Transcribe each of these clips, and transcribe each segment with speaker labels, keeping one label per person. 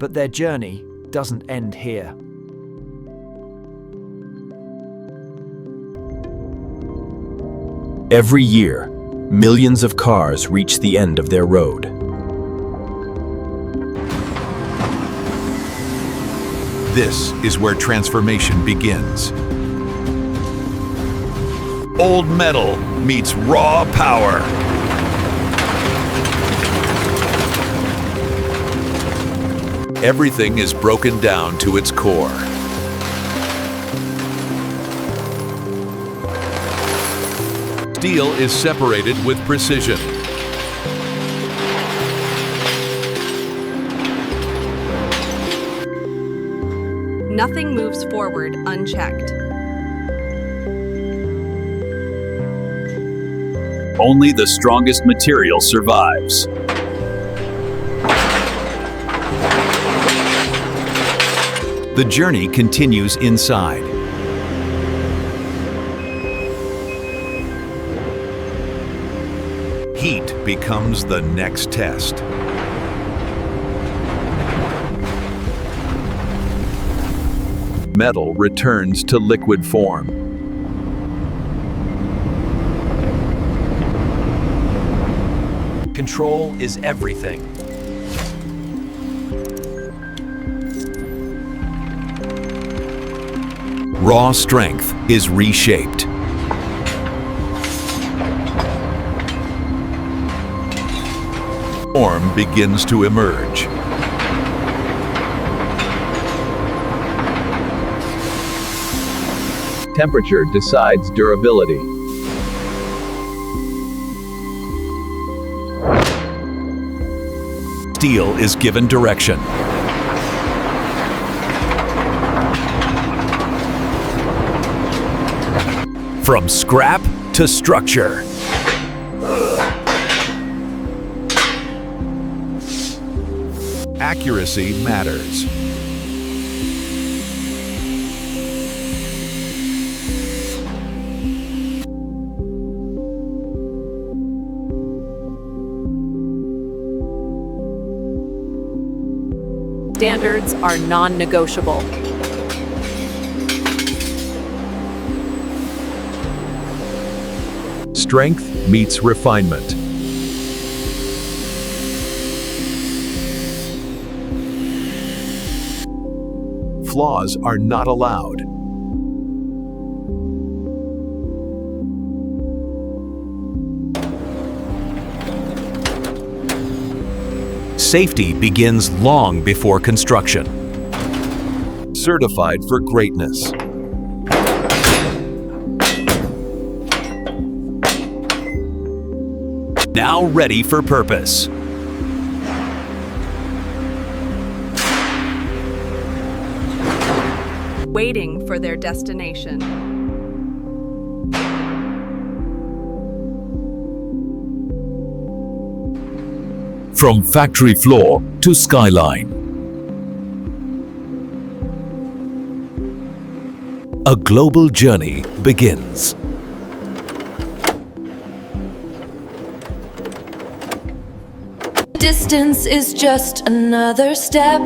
Speaker 1: But their journey doesn't end here.
Speaker 2: Every year, millions of cars reach the end of their road.
Speaker 3: This is where transformation begins. Old metal meets raw power. Everything is broken down to its core. Steel is separated with precision.
Speaker 4: Nothing moves forward unchecked.
Speaker 2: Only the strongest material survives.
Speaker 3: The journey continues inside. Heat becomes the next test. Metal returns to liquid form.
Speaker 2: Control is everything.
Speaker 3: Raw strength is reshaped. Form begins to emerge.
Speaker 2: Temperature decides durability.
Speaker 3: Steel is given direction. From scrap to structure. Accuracy matters.
Speaker 4: Standards are non-negotiable.
Speaker 3: Strength meets refinement. Flaws are not allowed. Safety begins long before construction. Certified for greatness. Now ready for purpose.
Speaker 4: Waiting for their destination.
Speaker 3: From factory floor to skyline. A global journey begins.
Speaker 5: Distance is just another step.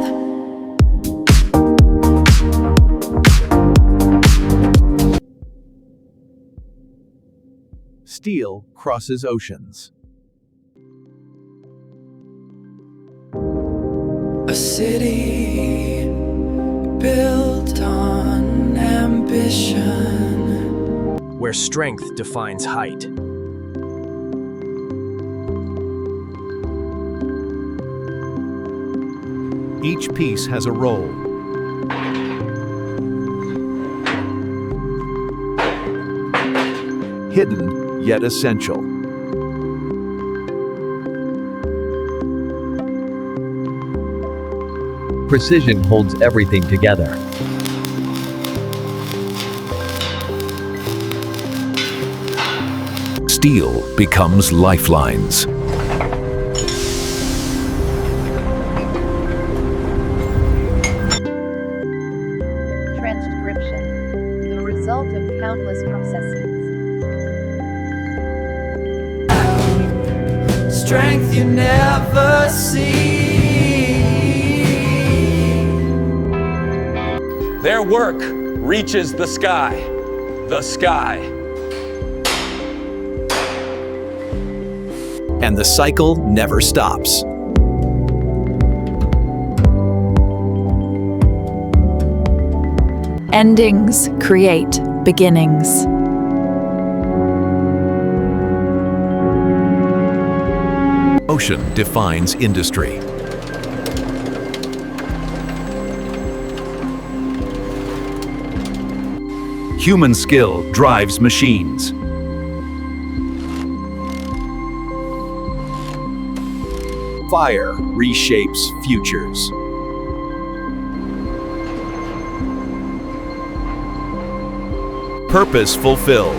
Speaker 3: Steel crosses oceans.
Speaker 6: A city built on ambition,
Speaker 1: Where strength defines height.
Speaker 3: Each piece has a role. Hidden, yet essential.
Speaker 2: Precision holds everything together.
Speaker 3: Steel becomes lifelines.
Speaker 7: Transcription, the result of countless processes.
Speaker 6: strength you never see.
Speaker 8: Their work reaches the sky. The sky.
Speaker 2: And the cycle never stops.
Speaker 9: Endings create beginnings.
Speaker 3: Motion defines industry. Human skill drives machines.
Speaker 2: Fire reshapes futures.
Speaker 3: Purpose fulfilled.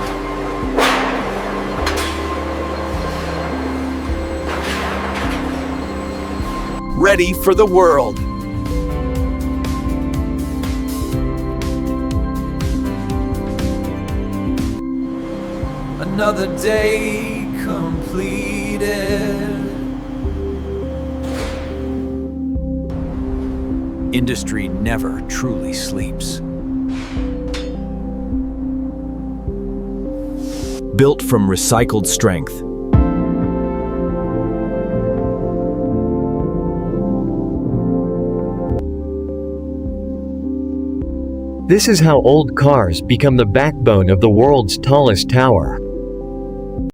Speaker 2: Ready for the world.
Speaker 6: Another day completed.
Speaker 1: Industry never truly sleeps.
Speaker 2: Built from recycled strength.
Speaker 10: This is how old cars become the backbone of the world's tallest tower.